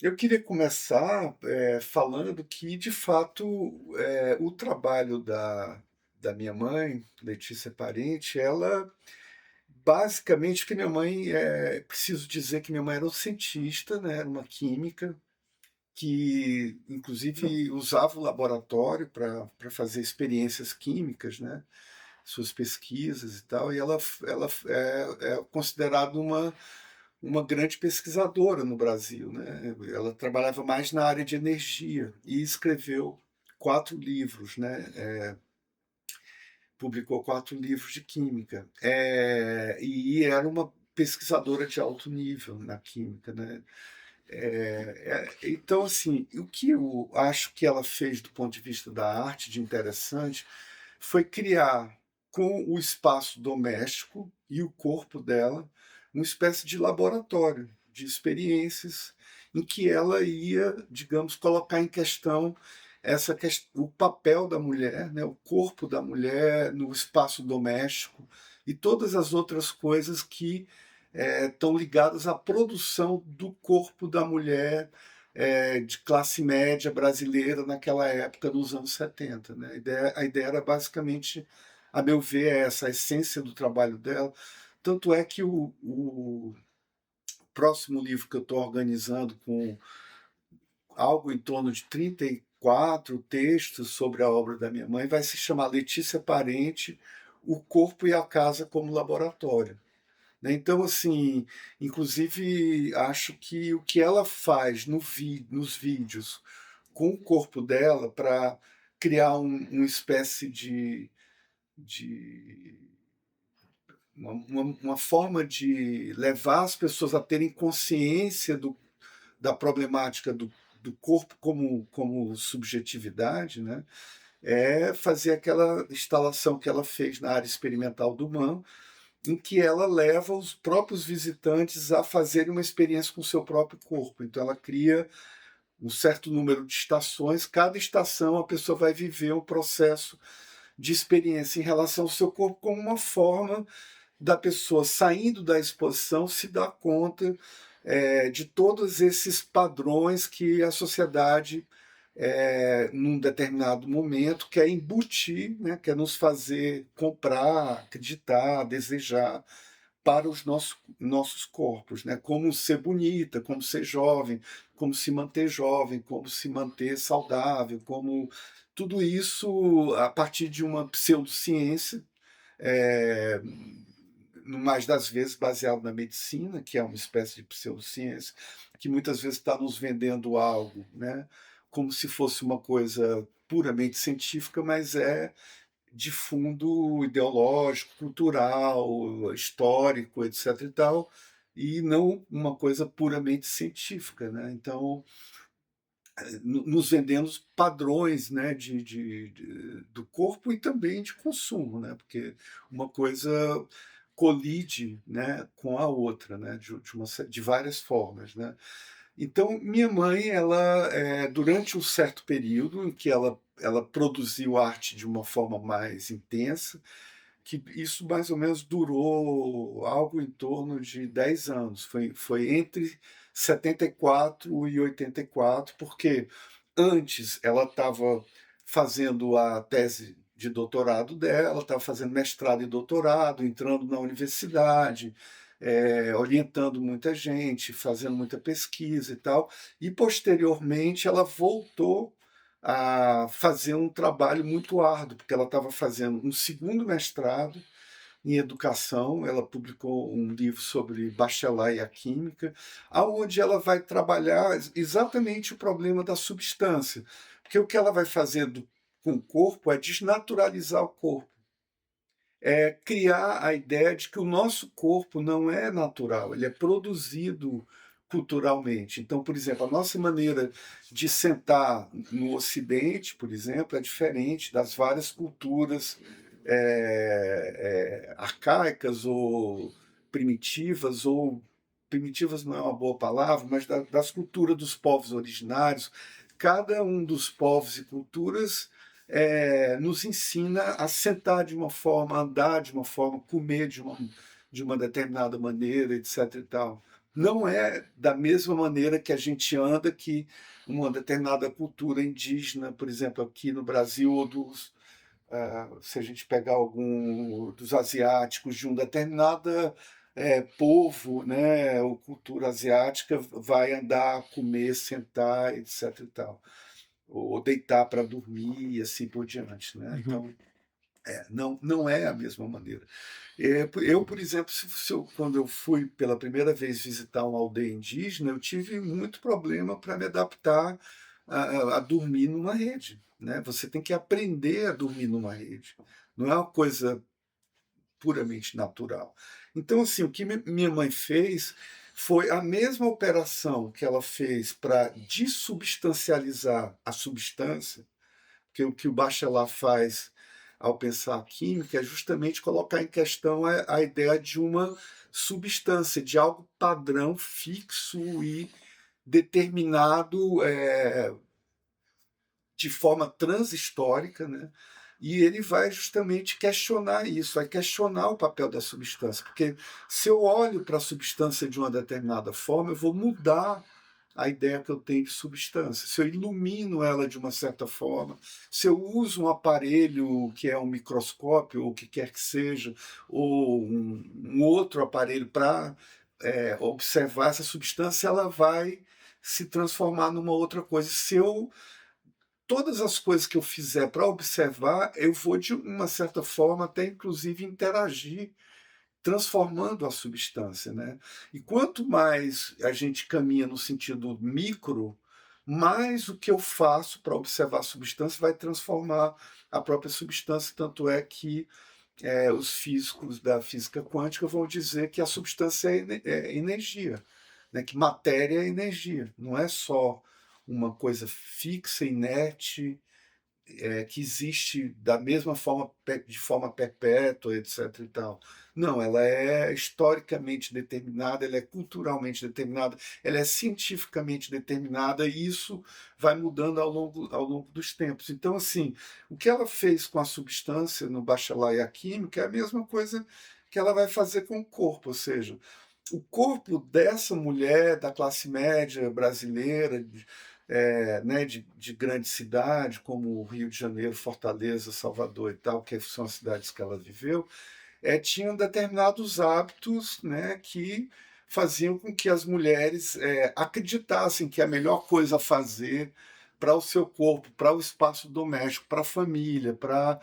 Eu queria começar, falando que, de fato, o trabalho da minha mãe, Letícia Parente, ela basicamente que minha mãe, preciso dizer que minha mãe era um cientista, né, era uma química, que inclusive usava o laboratório para fazer experiências químicas, né, suas pesquisas e tal, e ela é considerada uma grande pesquisadora no Brasil, né. Ela trabalhava mais na área de energia e escreveu 4 livros, né, publicou 4 livros de química. E era uma pesquisadora de alto nível na química, né. Então, assim, o que eu acho que ela fez do ponto de vista da arte de interessante, foi criar, com o espaço doméstico e o corpo dela, uma espécie de laboratório de experiências em que ela ia, digamos, colocar em questão o papel da mulher, né, o corpo da mulher no espaço doméstico e todas as outras coisas que estão ligadas à produção do corpo da mulher de classe média brasileira naquela época, nos anos 70, né? A ideia era basicamente, a meu ver, é essa, a essência do trabalho dela. Tanto é que o próximo livro que eu estou organizando, com algo em torno de 34 textos sobre a obra da minha mãe, vai se chamar Letícia Parente, O Corpo e a Casa como Laboratório, né. Então, assim, inclusive acho que o que ela faz nos vídeos com o corpo dela para criar uma espécie de uma forma de levar as pessoas a terem consciência da problemática do corpo como subjetividade, né, é fazer aquela instalação que ela fez na área experimental do MAM, em que ela leva os próprios visitantes a fazerem uma experiência com o seu próprio corpo. Então ela cria um certo número de estações, cada estação a pessoa vai viver um processo de experiência em relação ao seu corpo, como uma forma da pessoa, saindo da exposição, se dar conta de todos esses padrões que a sociedade, num determinado momento, quer embutir, né, quer nos fazer comprar, acreditar, desejar para os nossos corpos, né? Como ser bonita, como ser jovem, como se manter saudável, como tudo isso a partir de uma pseudociência, eh, no mais das vezes baseado na medicina, que é uma espécie de pseudociência, que muitas vezes está nos vendendo algo, né, como se fosse uma coisa puramente científica, mas é de fundo ideológico, cultural, histórico, etc e tal, e não uma coisa puramente científica, né. Então, nos vendendo padrões, né, do corpo e também de consumo, né, porque uma coisa colide, né, com a outra, né, de várias formas, né. Então, minha mãe, ela, durante um certo período em que ela produziu arte de uma forma mais intensa, que isso mais ou menos durou algo em torno de 10 anos, foi entre 74 e 84, porque antes ela estava fazendo a tese de doutorado dela, estava fazendo mestrado e doutorado, entrando na universidade, orientando muita gente, fazendo muita pesquisa e tal, e posteriormente ela voltou a fazer um trabalho muito árduo, porque ela estava fazendo um segundo mestrado em educação, ela publicou um livro sobre Bachelard e a química, aonde ela vai trabalhar exatamente o problema da substância, porque o que ela vai fazer com o corpo é desnaturalizar o corpo, é criar a ideia de que o nosso corpo não é natural, ele é produzido culturalmente. Então, por exemplo, a nossa maneira de sentar no Ocidente, por exemplo, é diferente das várias culturas arcaicas ou primitivas, ou primitivas não é uma boa palavra, mas das culturas dos povos originários. Cada um dos povos e culturas nos ensina a sentar de uma forma, andar de uma forma, comer de uma determinada maneira, etc. E tal. não é da mesma maneira que a gente anda, que uma determinada cultura indígena, por exemplo, aqui no Brasil, ou se a gente pegar algum dos asiáticos, de um determinada povo, né, ou cultura asiática, vai andar, comer, sentar, etc. e tal, ou deitar para dormir e assim por diante, né? Uhum. Então, não é a mesma maneira. Eu, por exemplo, quando eu fui pela primeira vez visitar uma aldeia indígena, eu tive muito problema para me adaptar a dormir numa rede, né? Você tem que aprender a dormir numa rede. Não é uma coisa puramente natural. Então, assim, o que minha mãe fez foi a mesma operação que ela fez para dessubstancializar a substância, que o Bachelard faz ao pensar a química é justamente colocar em questão a ideia de uma substância, de algo padrão, fixo e determinado de forma transhistórica, né? E ele vai justamente questionar isso, vai questionar o papel da substância, porque se eu olho para a substância de uma determinada forma, eu vou mudar a ideia que eu tenho de substância. Se eu ilumino ela de uma certa forma, se eu uso um aparelho que é um microscópio, ou o que quer que seja, ou um outro aparelho para observar essa substância, ela vai se transformar numa outra coisa. Se eu Todas as coisas que eu fizer para observar, eu vou de uma certa forma até inclusive interagir, transformando a substância, né? E quanto mais a gente caminha no sentido micro, mais o que eu faço para observar a substância vai transformar a própria substância. Tanto é que os físicos da física quântica vão dizer que a substância é energia, né? Que matéria é energia, não é só uma coisa fixa, inerte, que existe da mesma forma, de forma perpétua, etc. e tal. Não, ela é historicamente determinada, ela é culturalmente determinada, ela é cientificamente determinada, e isso vai mudando ao longo dos tempos. Então, assim, o que ela fez com a substância no Bachelard e a Química é a mesma coisa que ela vai fazer com o corpo, ou seja, o corpo dessa mulher da classe média brasileira, né, de grande cidade, como o Rio de Janeiro, Fortaleza, Salvador e tal, que são as cidades que ela viveu, tinham determinados hábitos, né, que faziam com que as mulheres acreditassem que a melhor coisa a fazer para o seu corpo, para o espaço doméstico, para a família, para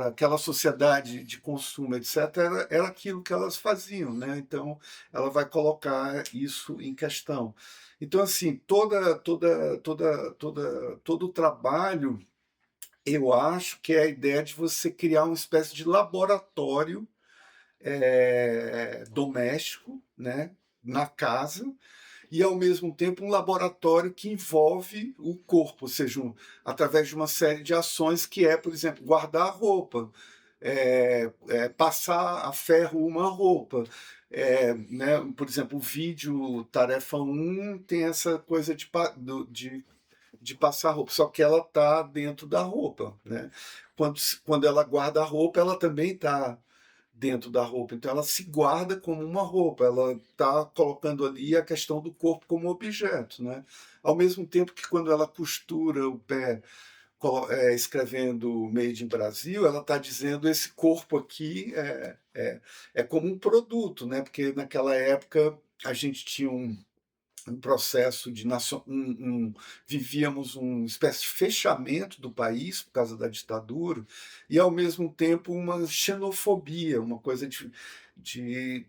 aquela sociedade de consumo, etc., era aquilo que elas faziam, né? Então, ela vai colocar isso em questão. Então, assim, todo o trabalho, eu acho que é a ideia de você criar uma espécie de laboratório doméstico, né, na casa, e ao mesmo tempo um laboratório que envolve o corpo, ou seja, através de uma série de ações que por exemplo, guardar a roupa, passar a ferro uma roupa. Né, por exemplo, o vídeo Tarefa um tem essa coisa de passar roupa, só que ela está dentro da roupa. Né? Quando ela guarda a roupa, ela também está dentro da roupa. Então ela se guarda como uma roupa, ela está colocando ali a questão do corpo como objeto. Né? Ao mesmo tempo que quando ela costura o pé escrevendo Made in Brasil, ela está dizendo esse corpo aqui é como um produto, né? Porque naquela época a gente tinha um processo de vivíamos uma espécie de fechamento do país por causa da ditadura e ao mesmo tempo uma xenofobia, uma coisa de, de,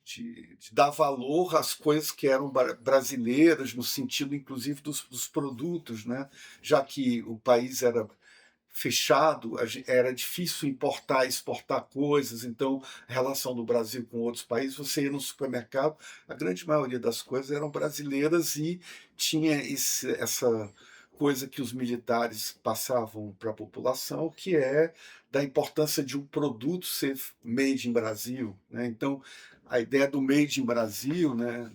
de dar valor às coisas que eram brasileiras, no sentido inclusive dos produtos, né? Já que o país era fechado, era difícil importar e exportar coisas, então a relação do Brasil com outros países, você ia no supermercado, a grande maioria das coisas eram brasileiras e tinha essa coisa que os militares passavam para a população, que é da importância de um produto ser made in Brasil. Né? Então, a ideia do made in Brasil, né,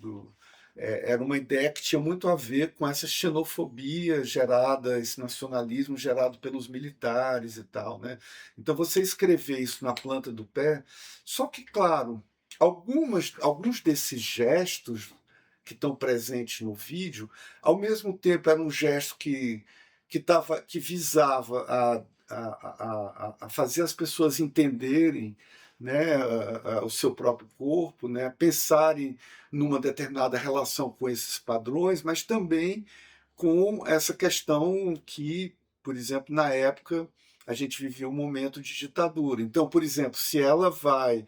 era uma ideia que tinha muito a ver com essa xenofobia gerada, esse nacionalismo gerado pelos militares e tal, né? Então você escrever isso na planta do pé, só que claro, Alguns desses gestos que estão presentes no vídeo, ao mesmo tempo era um gesto que visava a fazer as pessoas entenderem, né, o seu próprio corpo, né, pensarem numa determinada relação com esses padrões, mas também com essa questão que, por exemplo, na época a gente vivia um momento de ditadura. Então, por exemplo, se ela vai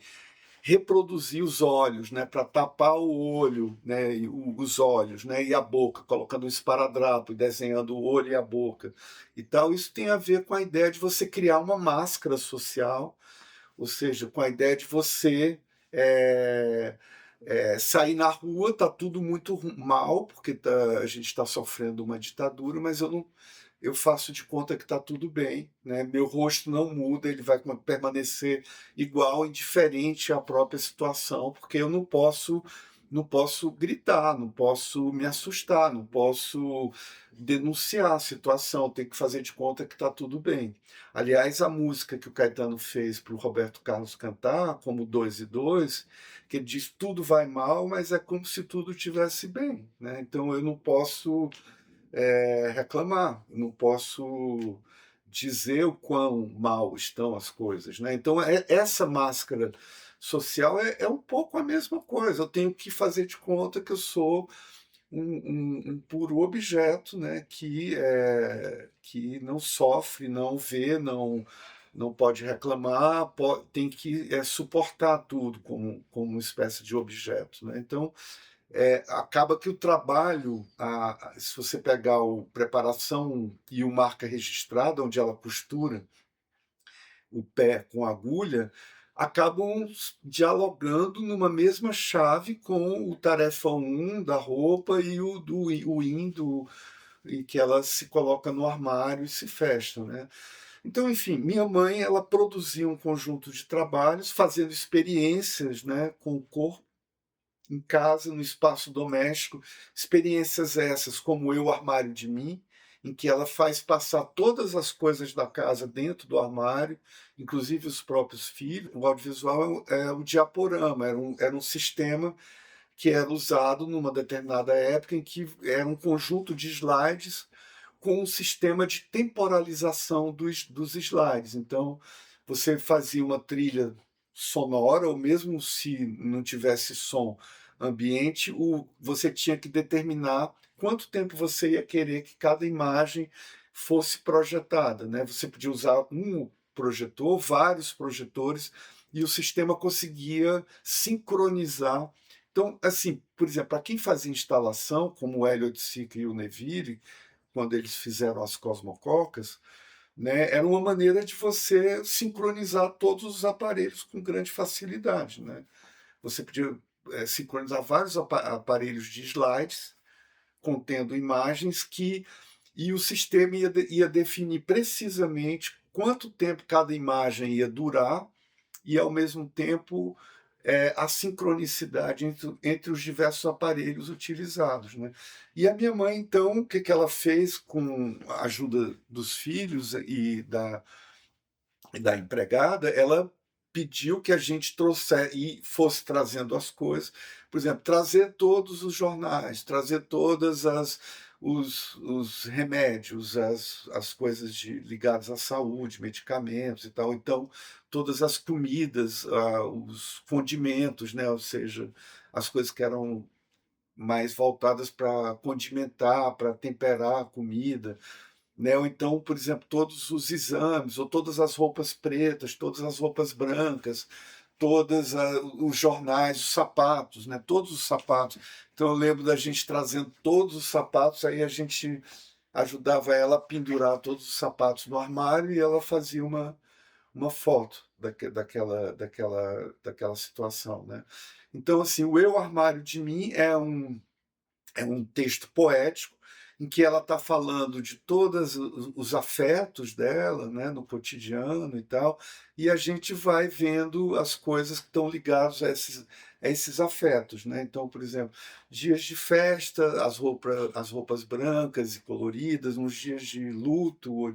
reproduzir os olhos, né, para tapar o olho, né, e os olhos, né, e a boca, colocando um esparadrapo e desenhando o olho e a boca e tal. Isso tem a ver com a ideia de você criar uma máscara social, ou seja, com a ideia de você é, sair na rua, tá tudo muito mal, porque a gente está sofrendo uma ditadura, mas eu faço de conta que está tudo bem, né? Meu rosto não muda, ele vai permanecer igual, indiferente à própria situação, porque eu não posso gritar, não posso me assustar, não posso denunciar a situação, tenho que fazer de conta que está tudo bem. Aliás, a música que o Caetano fez para o Roberto Carlos cantar, como Dois e Dois, que ele diz tudo vai mal, mas é como se tudo estivesse bem, né? Então eu não posso reclamar, não posso dizer o quão mal estão as coisas, né? Então, essa máscara social é um pouco a mesma coisa. Eu tenho que fazer de conta que eu sou um puro objeto, né? Que não sofre, não vê, não pode reclamar, tem que suportar tudo como uma espécie de objeto, né? Então, acaba que o trabalho, se você pegar o preparação e o marca registrada, onde ela costura o pé com agulha, acabam dialogando numa mesma chave com o tarefa um da roupa e o in em que ela se coloca no armário e se fecha, né? Então, enfim, minha mãe, ela produzia um conjunto de trabalhos, fazendo experiências, né, com o corpo em casa, no espaço doméstico, experiências essas, como Eu Armário de Mim, em que ela faz passar todas as coisas da casa dentro do armário, inclusive os próprios filhos. O audiovisual é o diaporama, era um sistema que era usado numa determinada época, em que era um conjunto de slides com um sistema de temporalização dos slides. Então, você fazia uma trilha sonora, ou mesmo se não tivesse som ambiente, você tinha que determinar quanto tempo você ia querer que cada imagem fosse projetada, né? Você podia usar um projetor, vários projetores, e o sistema conseguia sincronizar. Então, assim, por exemplo, para quem fazia instalação, como o Elliot Sica e o Neville, quando eles fizeram as cosmococas, né, era uma maneira de você sincronizar todos os aparelhos com grande facilidade, né? Você podia sincronizar vários aparelhos de slides contendo imagens e o sistema ia definir precisamente quanto tempo cada imagem ia durar e, ao mesmo tempo, a sincronicidade entre os diversos aparelhos utilizados, né? E a minha mãe, então, o que, que ela fez com a ajuda dos filhos e da empregada, ela pediu que a gente trouxesse e fosse trazendo as coisas, por exemplo, trazer todos os jornais, trazer todas os remédios, as coisas ligadas à saúde, medicamentos e tal. Então, todas as comidas, os condimentos, né? Ou seja, as coisas que eram mais voltadas para condimentar, para temperar a comida, né? Ou então, por exemplo, todos os exames, ou todas as roupas pretas, todas as roupas brancas, todos os jornais, os sapatos, né? Todos os sapatos. Então eu lembro da gente trazendo todos os sapatos, aí a gente ajudava ela a pendurar todos os sapatos no armário e ela fazia uma foto daquela situação, né? Então, assim, o Eu Armário de Mim é um texto poético em que ela está falando de todos os afetos dela, né, no cotidiano e tal, e a gente vai vendo as coisas que estão ligadas a esses afetos, né? Então, por exemplo, dias de festa, as roupas brancas e coloridas, nos dias de luto ou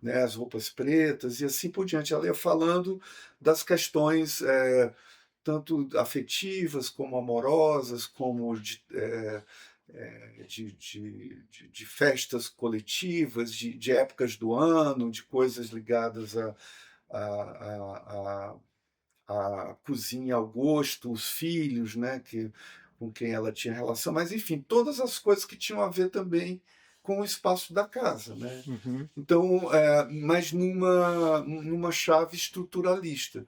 né, as roupas pretas e assim por diante. Ela ia falando das questões tanto afetivas, como amorosas, como de festas coletivas, de épocas do ano, de coisas ligadas a a cozinha, ao gosto, os filhos, né, com quem ela tinha relação, mas enfim, todas as coisas que tinham a ver também com o espaço da casa, né. Uhum. Então, mas numa chave estruturalista,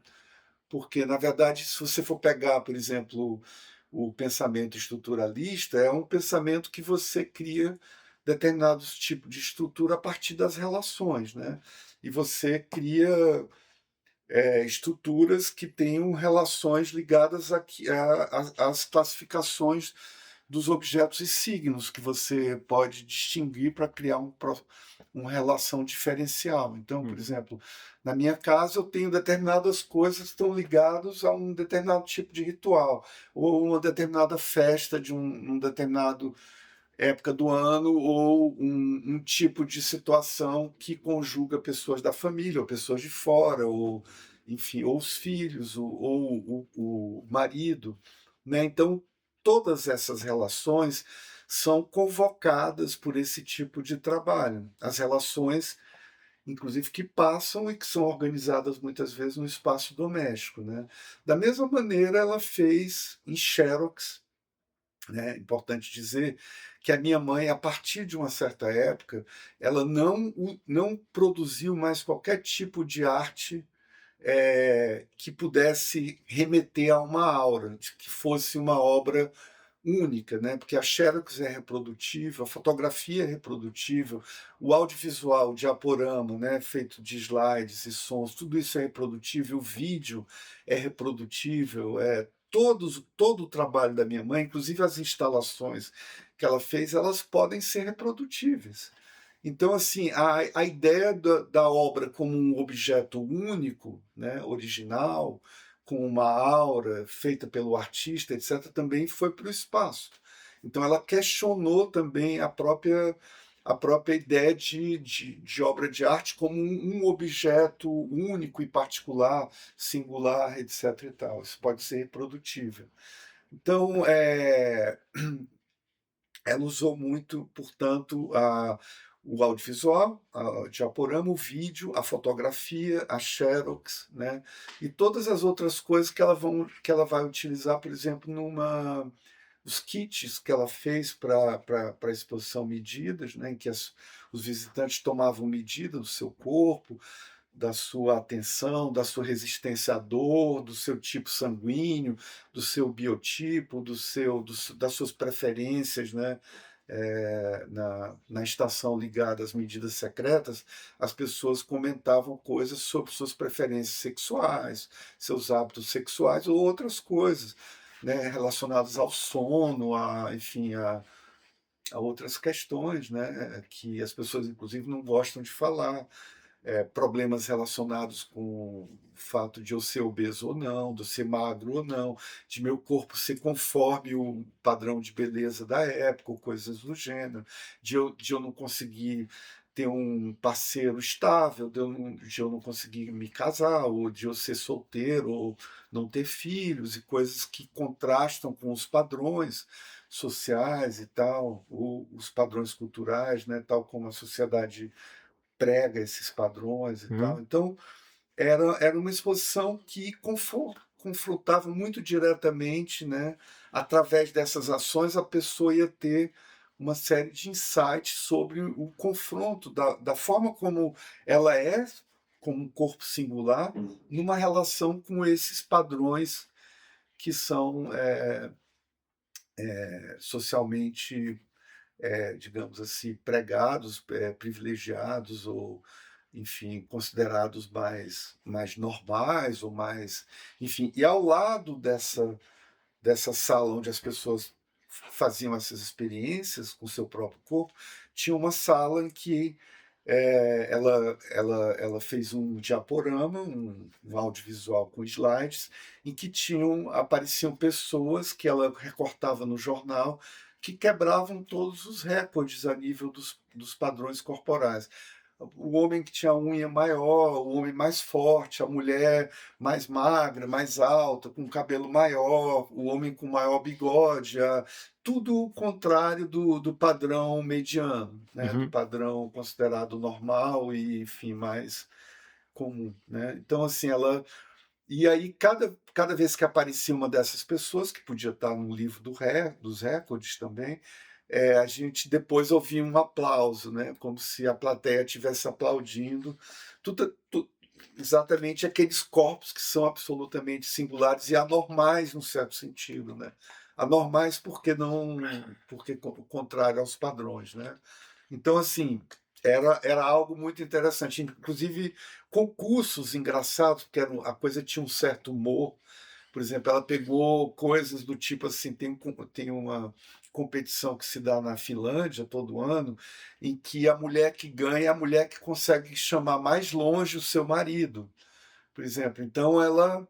porque na verdade se você for pegar, por exemplo, o pensamento estruturalista, é um pensamento que você cria determinados tipos de estrutura a partir das relações, né, e você cria estruturas que tenham relações ligadas às classificações dos objetos e signos que você pode distinguir para criar uma relação diferencial. Então, por Uhum. exemplo, na minha casa eu tenho determinadas coisas que estão ligadas a um determinado tipo de ritual, ou uma determinada festa de um determinado época do ano, ou um tipo de situação que conjuga pessoas da família, ou pessoas de fora, ou enfim, ou os filhos, ou o marido, né. Então, todas essas relações são convocadas por esse tipo de trabalho. As relações, inclusive, que passam e que são organizadas muitas vezes no espaço doméstico, né. Da mesma maneira ela fez em Xerox, né. É importante dizer que a minha mãe, a partir de uma certa época, ela não produziu mais qualquer tipo de arte, que pudesse remeter a uma aura, de que fosse uma obra única, né, porque a xerox é reprodutível, a fotografia é reprodutível, o audiovisual, o diaporama, né, feito de slides e sons, tudo isso é reprodutível, o vídeo é reprodutível, todo o trabalho da minha mãe, inclusive as instalações que ela fez, elas podem ser reprodutíveis. Então, assim, a ideia da obra como um objeto único, né, original, com uma aura feita pelo artista, etc., também foi para o espaço. Então, ela questionou também a própria ideia de obra de arte como um objeto único e particular, singular, etc. E tal. Isso pode ser reprodutível. Então, ela usou muito, portanto, o audiovisual, o diaporama, o vídeo, a fotografia, a xerox, né, e todas as outras coisas que ela vai utilizar, por exemplo, os kits que ela fez para a exposição Medidas, né, em que os visitantes tomavam medida do seu corpo, da sua atenção, da sua resistência à dor, do seu tipo sanguíneo, do seu biotipo, das suas preferências, né? Na estação ligada às medidas secretas, as pessoas comentavam coisas sobre suas preferências sexuais, seus hábitos sexuais ou outras coisas, né, relacionadas ao sono, enfim, a outras questões, né, que as pessoas, inclusive, não gostam de falar, problemas relacionados com o fato de eu ser obeso ou não, de eu ser magro ou não, de meu corpo ser conforme o padrão de beleza da época, ou coisas do gênero, de eu não conseguir ter um parceiro estável, de eu não conseguir me casar, ou de eu ser solteiro, ou não ter filhos, e coisas que contrastam com os padrões sociais e tal, ou os padrões culturais, né, tal como a sociedade prega esses padrões e tal. Hum. Então, era uma exposição que confrontava muito diretamente, né, através dessas ações, a pessoa ia ter uma série de insights sobre o confronto da forma como ela é, como um corpo singular, numa relação com esses padrões que são, socialmente, digamos assim, pregados, privilegiados, ou, enfim, considerados mais normais, ou mais. Enfim, e ao lado dessa sala onde as pessoas faziam essas experiências com o seu próprio corpo, tinha uma sala em que ela fez um diaporama, um audiovisual com slides, em que apareciam pessoas que ela recortava no jornal, que quebravam todos os recordes a nível dos padrões corporais. o homem que tinha a unha maior, o homem mais forte, a mulher mais magra, mais alta, com cabelo maior, o homem com maior bigode, tudo o contrário do padrão mediano, né, do Uhum, padrão considerado normal e, enfim, mais comum, né. Então, assim, ela e aí cada vez que aparecia uma dessas pessoas, que podia estar no livro dos recordes também, a gente depois ouvia um aplauso, né, como se a plateia estivesse aplaudindo. Tudo exatamente aqueles corpos que são absolutamente singulares e anormais num certo sentido, né. Anormais porque não porque contrário aos padrões, né. Então, assim, era algo muito interessante, inclusive concursos engraçados, porque a coisa tinha um certo humor. Por exemplo, ela pegou coisas do tipo assim, tem uma competição que se dá na Finlândia todo ano, em que a mulher que ganha é a mulher que consegue chamar mais longe o seu marido, por exemplo. Então ela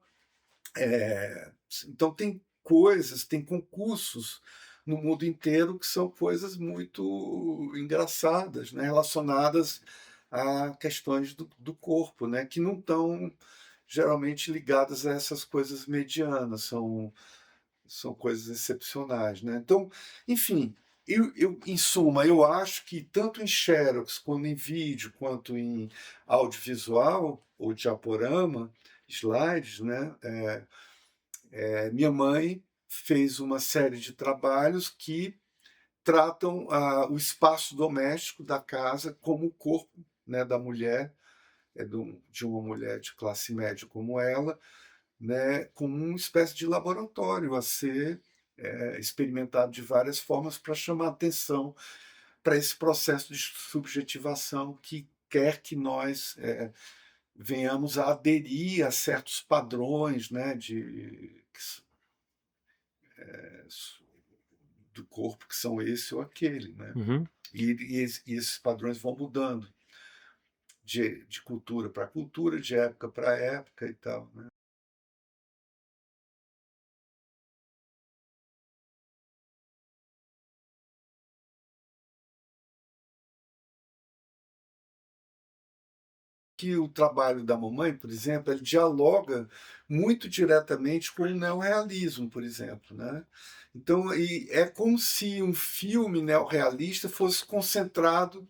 então tem concursos no mundo inteiro que são coisas muito engraçadas, né, relacionadas a questões do corpo, né, que não estão geralmente ligadas a essas coisas medianas, são coisas excepcionais, né. Então, enfim, em suma, eu acho que tanto em xerox, quanto em vídeo, quanto em audiovisual ou diaporama, slides, né, minha mãe fez uma série de trabalhos que tratam o espaço doméstico da casa como o corpo, né, da mulher, de uma mulher de classe média como ela, né, como uma espécie de laboratório a ser, experimentado de várias formas para chamar atenção para esse processo de subjetivação que quer que nós, venhamos a aderir a certos padrões, né, do corpo que são esse ou aquele, né. uhum. E esses padrões vão mudando de cultura para cultura, de época para época e tal, né. Que o trabalho da mamãe, por exemplo, ele dialoga muito diretamente com o neorrealismo, por exemplo, né. Então é como se um filme neorrealista fosse concentrado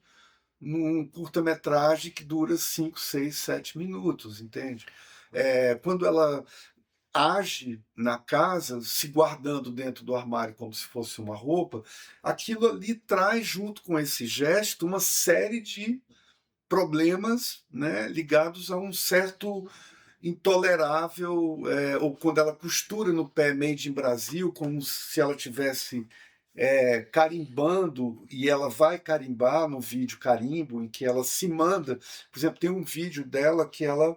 num curta-metragem que dura 5, 6, 7 minutos, entende. Quando ela age na casa, se guardando dentro do armário como se fosse uma roupa, aquilo ali traz junto com esse gesto uma série de problemas, né, ligados a um certo intolerável, ou quando ela costura no pé Made in Brasil, como se ela tivesse, carimbando, e ela vai carimbar no vídeo carimbo, em que ela se manda. Por exemplo, tem um vídeo dela que ela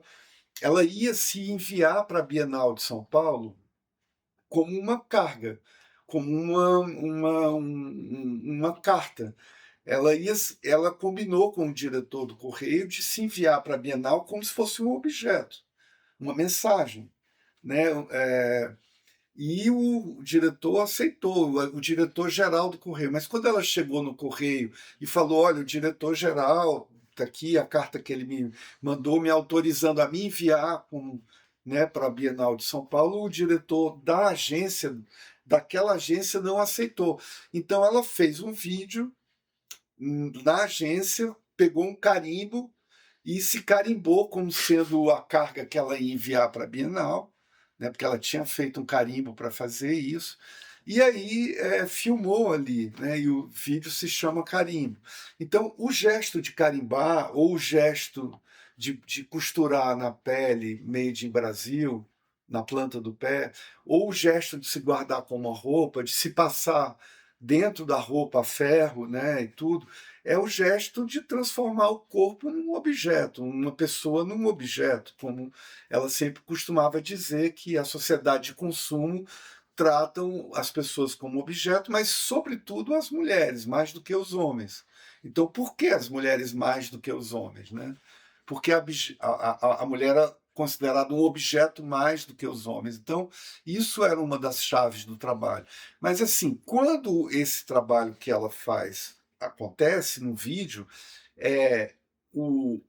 ia se enviar para a Bienal de São Paulo como uma carga, como uma carta. Ela combinou com o diretor do correio de se enviar para a Bienal como se fosse um objeto, uma mensagem, né, e o diretor aceitou, o diretor-geral do correio. Mas quando ela chegou no correio e falou: "Olha, o diretor-geral, está aqui a carta que ele me mandou me autorizando a me enviar né, para a Bienal de São Paulo", o diretor daquela agência não aceitou. Então ela fez um vídeo na agência, pegou um carimbo e se carimbou como sendo a carga que ela ia enviar para a Bienal, né, porque ela tinha feito um carimbo para fazer isso, e aí, filmou ali, né, e o vídeo se chama Carimbo. Então, o gesto de carimbar ou o gesto de costurar na pele made in Brasil, na planta do pé, ou o gesto de se guardar com uma roupa, de se passar dentro da roupa a ferro, né, e tudo, é o gesto de transformar o corpo num objeto, uma pessoa num objeto, como ela sempre costumava dizer que a sociedade de consumo tratam as pessoas como objeto, mas sobretudo as mulheres, mais do que os homens. Então, por que as mulheres mais do que os homens, né? Porque a mulher era considerada um objeto mais do que os homens. Então, isso era uma das chaves do trabalho. Mas, assim, quando esse trabalho que ela faz acontece no vídeo, é o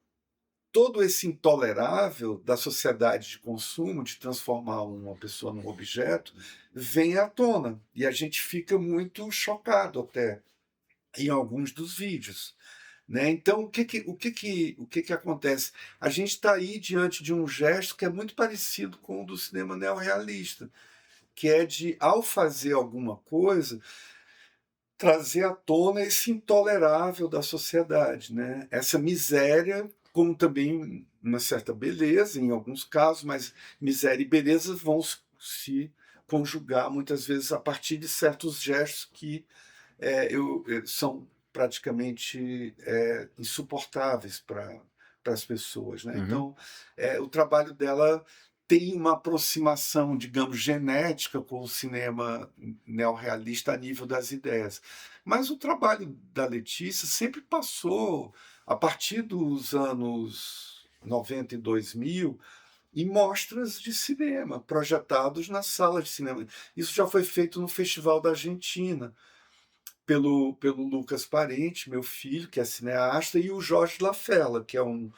todo esse intolerável da sociedade de consumo, de transformar uma pessoa num objeto, vem à tona, e a gente fica muito chocado até, em alguns dos vídeos, né. Então o que que acontece? A gente está aí diante de um gesto que é muito parecido com o do cinema neorrealista, que é de, ao fazer alguma coisa, trazer à tona esse intolerável da sociedade, né, essa miséria, como também uma certa beleza em alguns casos, mas miséria e beleza vão se conjugar muitas vezes a partir de certos gestos que, são praticamente, insuportáveis para as pessoas, né. Uhum. Então, o trabalho dela tem uma aproximação, digamos, genética com o cinema neorrealista a nível das ideias. Mas o trabalho da Letícia sempre passou, a partir dos anos 90 e 2000, em mostras de cinema, projetados nas salas de cinema. Isso já foi feito no Festival da Argentina, pelo Lucas Parente, meu filho, que é cineasta, e o Jorge Lafela, que é um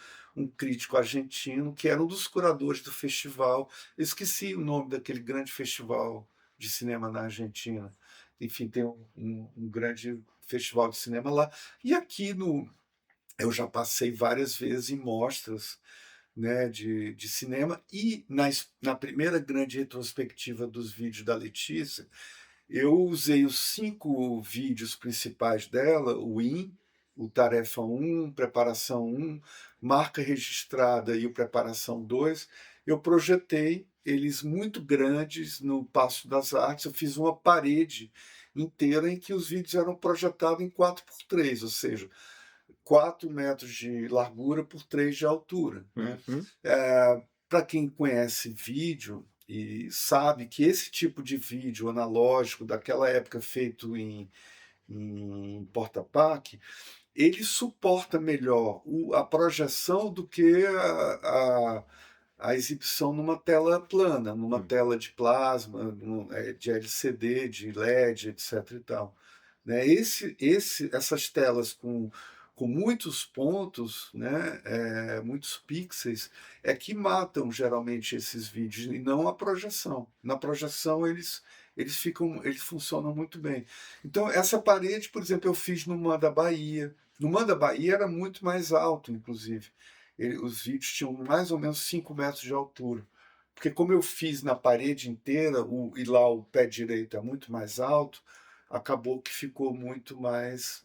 crítico argentino, que era um dos curadores do festival. Eu esqueci o nome daquele grande festival de cinema na Argentina. Enfim, tem um grande festival de cinema lá. E aqui no eu já passei várias vezes em mostras, né, de cinema, e na primeira grande retrospectiva dos vídeos da Letícia, eu usei os 5 vídeos principais dela, o o Tarefa 1, Preparação 1, Marca Registrada e o Preparação 2. Eu projetei eles muito grandes no Paço das Artes, eu fiz uma parede inteira em que os vídeos eram projetados em 4x3, ou seja, 4 metros de largura por 3 de altura, né. Uhum. Para quem conhece vídeo e sabe que esse tipo de vídeo analógico daquela época feito em porta-pack, ele suporta melhor a projeção do que a exibição numa tela plana, numa Hum. tela de plasma, de LCD, de LED, etc e tal, né. Essas telas com muitos pontos, né, muitos pixels, é que matam geralmente esses vídeos e não a projeção. Na projeção eles funcionam muito bem. Então essa parede, por exemplo, eu fiz no Man da Bahia. No Man da Bahia era muito mais alto, inclusive. Os vídeos tinham mais ou menos 5 metros de altura. Porque como eu fiz na parede inteira, e lá o pé direito é muito mais alto, acabou que ficou muito mais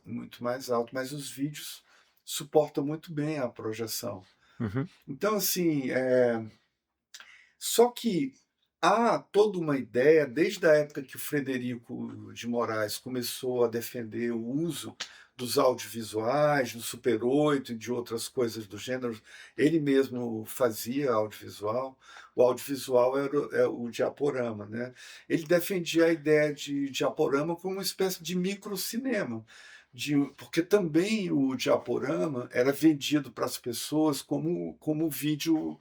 alto. Mas os vídeos suportam muito bem a projeção. Uhum. Então, assim, só que há toda uma ideia, desde a época que o Frederico de Moraes começou a defender o uso dos audiovisuais, do Super 8 e de outras coisas do gênero, ele mesmo fazia audiovisual, o audiovisual era o diaporama, né. Ele defendia a ideia de diaporama como uma espécie de microcinema, porque também o diaporama era vendido para as pessoas como vídeo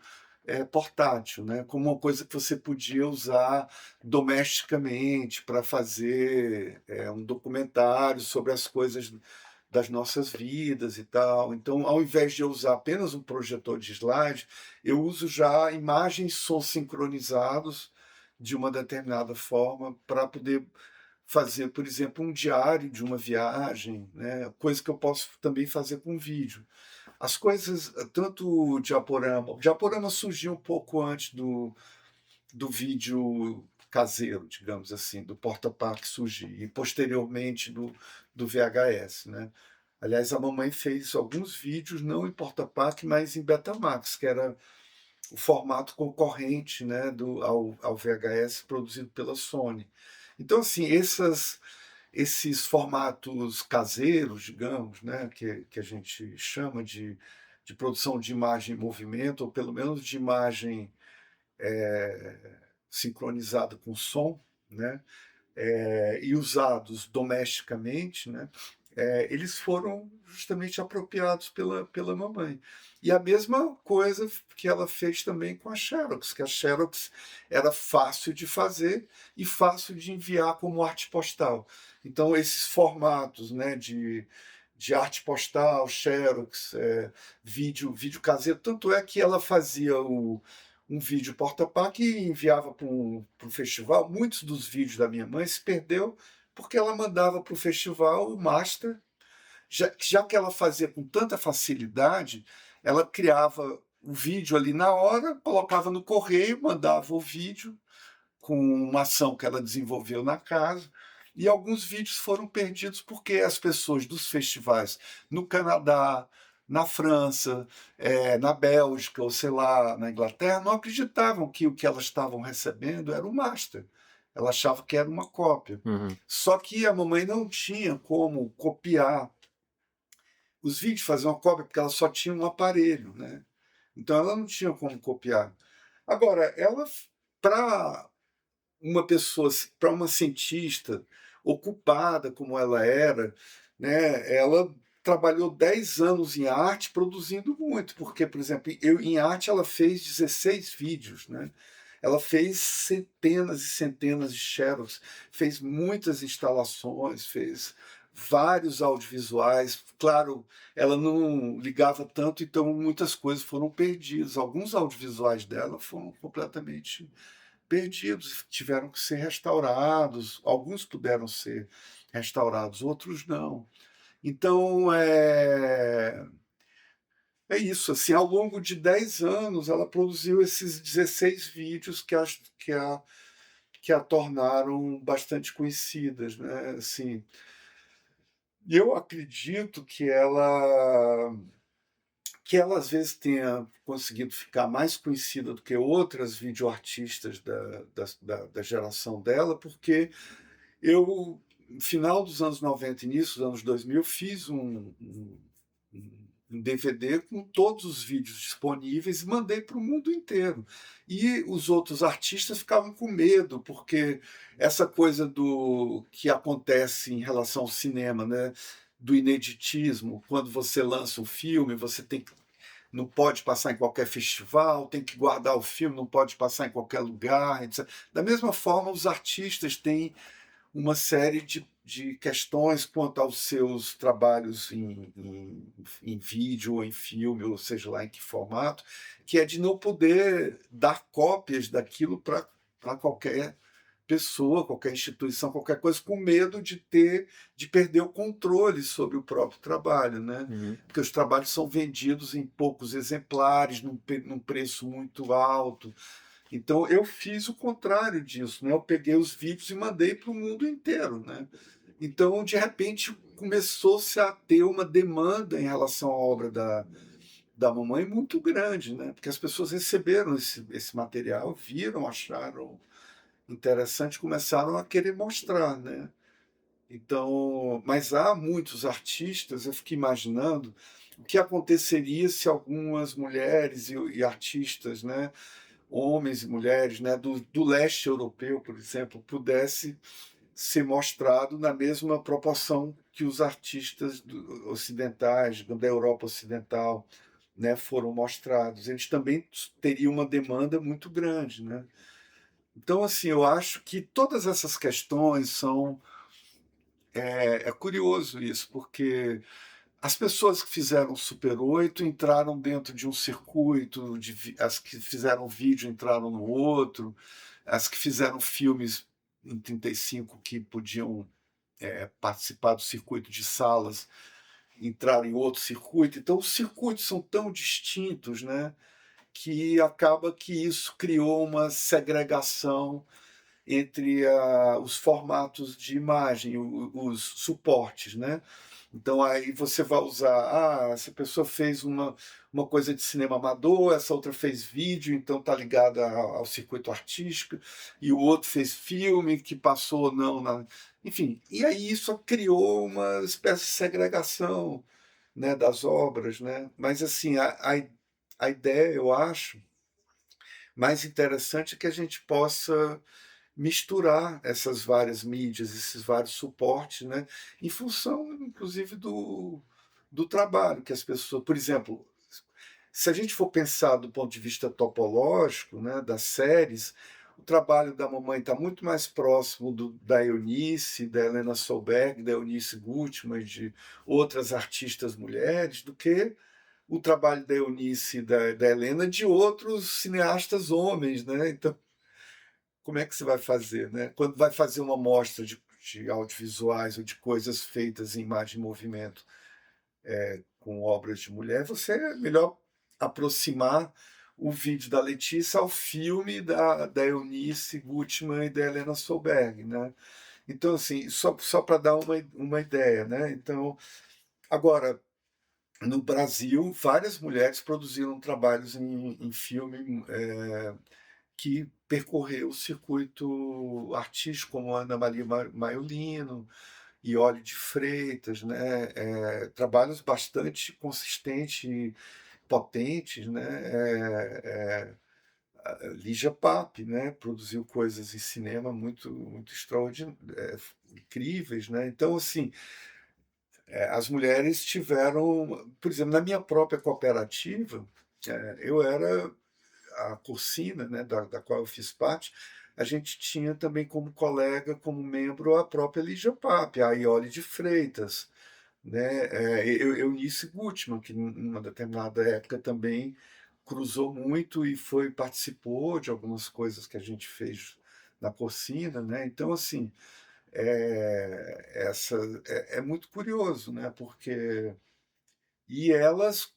portátil, né, como uma coisa que você podia usar domesticamente para fazer, um documentário sobre as coisas das nossas vidas e tal. Então, ao invés de eu usar apenas um projetor de slide, eu uso já imagens e som sincronizados de uma determinada forma para poder fazer, por exemplo, um diário de uma viagem, né, coisa que eu posso também fazer com vídeo. As coisas, tanto o diaporama surgiu um pouco antes do vídeo caseiro, digamos assim, do porta-pack surgir, e posteriormente do VHS, né. Aliás, a mamãe fez alguns vídeos não em porta-pack, mas em Betamax, que era o formato concorrente, né, ao VHS produzido pela Sony. Então, assim, esses formatos caseiros, digamos, né, que a gente chama de produção de imagem em movimento, ou pelo menos de imagem, sincronizada com som, né, e usados domesticamente, né, eles foram justamente apropriados pela mamãe. E a mesma coisa que ela fez também com a Xerox, que a Xerox era fácil de fazer e fácil de enviar como arte postal. Então esses formatos, né, de arte postal, xerox, vídeo caseiro. Tanto é que ela fazia um vídeo porta-pac e enviava para o festival. Muitos dos vídeos da minha mãe se perdeu porque ela mandava para o festival o master. Já que ela fazia com tanta facilidade, ela criava o vídeo ali na hora, colocava no correio, mandava o vídeo com uma ação que ela desenvolveu na casa. E alguns vídeos foram perdidos porque as pessoas dos festivais no Canadá, na França, na Bélgica, ou sei lá, na Inglaterra, não acreditavam que o que elas estavam recebendo era um master. Ela achava que era uma cópia. Uhum. Só que a mamãe não tinha como copiar os vídeos, fazer uma cópia, porque ela só tinha um aparelho, né? Então ela não tinha como copiar. Agora, ela, para uma pessoa, para uma cientista ocupada como ela era, né, ela trabalhou 10 anos em arte produzindo muito, porque, por exemplo, em arte ela fez 16 vídeos, né? Ela fez centenas e centenas de xerox, fez muitas instalações, fez vários audiovisuais. Claro, ela não ligava tanto, então muitas coisas foram perdidas. Alguns audiovisuais dela foram completamente perdidos, tiveram que ser restaurados, alguns puderam ser restaurados, outros não. Então, é isso, assim, ao longo de 10 anos, ela produziu esses 16 vídeos que a tornaram bastante conhecidas, né? Assim, e eu acredito que ela às vezes tenha conseguido ficar mais conhecida do que outras videoartistas da geração dela, porque eu, no final dos anos 90, início dos anos 2000, fiz um DVD com todos os vídeos disponíveis e mandei para o mundo inteiro. E os outros artistas ficavam com medo, porque essa coisa do que acontece em relação ao cinema, né? Do ineditismo, quando você lança um filme, você não pode passar em qualquer festival, tem que guardar o filme, não pode passar em qualquer lugar, etc. Da mesma forma, os artistas têm uma série de questões quanto aos seus trabalhos em vídeo ou em filme, ou seja lá em que formato, que é de não poder dar cópias daquilo para qualquer pessoa, qualquer instituição, qualquer coisa, com medo de perder o controle sobre o próprio trabalho, né? Uhum. Porque os trabalhos são vendidos em poucos exemplares, num preço muito alto. Então eu fiz o contrário disso, né? Eu peguei os vídeos e mandei para o mundo inteiro, né? Então, de repente, começou-se a ter uma demanda em relação à obra da mamãe muito grande, né? Porque as pessoas receberam esse material, viram, acharam interessante, começaram a querer mostrar, né? Então, mas há muitos artistas, eu fiquei imaginando o que aconteceria se algumas mulheres e artistas, né, homens e mulheres, né, do leste europeu, por exemplo, pudesse ser mostrado na mesma proporção que os artistas ocidentais, da Europa Ocidental, né, foram mostrados. Eles também teriam uma demanda muito grande, né? Então, assim, eu acho que todas essas questões são. É curioso isso, porque as pessoas que fizeram Super 8 entraram dentro de um circuito, as que fizeram vídeo entraram no outro, as que fizeram filmes em 35 que podiam participar do circuito de salas entraram em outro circuito. Então, os circuitos são tão distintos, né, que acaba que isso criou uma segregação entre os formatos de imagem, os suportes, né? Então aí você vai usar, essa pessoa fez uma coisa de cinema amador, essa outra fez vídeo, então está ligada ao circuito artístico, e o outro fez filme que passou ou não na. Enfim, e aí isso criou uma espécie de segregação, né, das obras, né? Mas assim, a ideia, eu acho, mais interessante é que a gente possa misturar essas várias mídias, esses vários suportes, né? Em função, inclusive, do trabalho que as pessoas. Por exemplo, se a gente for pensar do ponto de vista topológico, né, das séries, o trabalho da mamãe está muito mais próximo da Eunice, da Helena Solberg, da Eunice Gutmann, de outras artistas mulheres, do que o trabalho da Eunice e da Helena de outros cineastas homens, né? Então, como é que você vai fazer, né? Quando vai fazer uma mostra de audiovisuais ou de coisas feitas em imagem e movimento com obras de mulher, você é melhor aproximar o vídeo da Letícia ao filme da Eunice Gutmann e da Helena Solberg, né? Então, assim, só para dar uma ideia, né? Então, agora, no Brasil, várias mulheres produziram trabalhos em filme que percorreu o circuito artístico, como Ana Maria Maiolino, Iole de Freitas, né? Trabalhos bastante consistentes e potentes, né? Lígia Pape, né? Produziu coisas em cinema muito incríveis, né? Então, assim, as mulheres tiveram, por exemplo, na minha própria cooperativa, eu era a Cursina, né, da qual eu fiz parte, a gente tinha também como colega, como membro, a própria Lígia Pape, a Iole de Freitas, né, Eunice Gutmann, que numa determinada época também cruzou muito e participou de algumas coisas que a gente fez na Cursina, né? Então, assim, essa é muito curioso, né? Porque e elas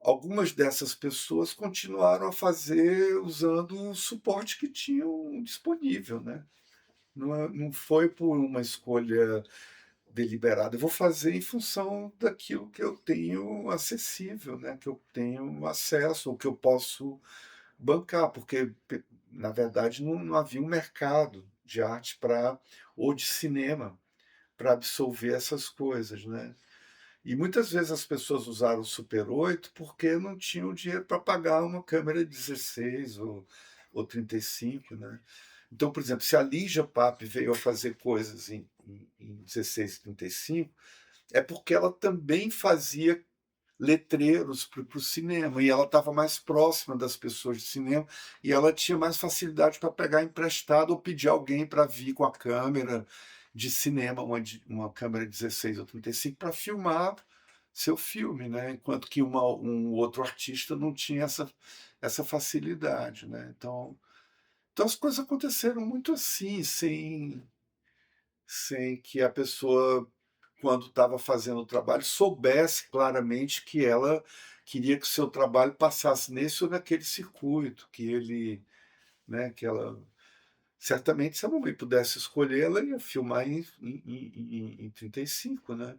algumas dessas pessoas continuaram a fazer usando o suporte que tinham disponível, né? Não foi por uma escolha deliberada. Eu vou fazer em função daquilo que eu tenho acessível, né? Que eu tenho acesso, ou que eu posso bancar, porque, na verdade, não havia um mercado de arte ou de cinema para absorver essas coisas, né? E muitas vezes as pessoas usaram o Super 8 porque não tinham dinheiro para pagar uma câmera 16 ou 35, né? Então, por exemplo, se a Lígia Pape veio a fazer coisas em 16 e 35, é porque ela também fazia letreiros para o cinema, e ela estava mais próxima das pessoas de cinema, e ela tinha mais facilidade para pegar emprestado ou pedir alguém para vir com a câmera de cinema, uma câmera 16 ou 35, para filmar seu filme, né? Enquanto que um outro artista não tinha essa facilidade, né? Então as coisas aconteceram muito assim, sem que a pessoa, quando estava fazendo o trabalho, soubesse claramente que ela queria que o seu trabalho passasse nesse ou naquele circuito, que ela certamente, se a mamãe pudesse escolher, ela ia filmar em 35, né?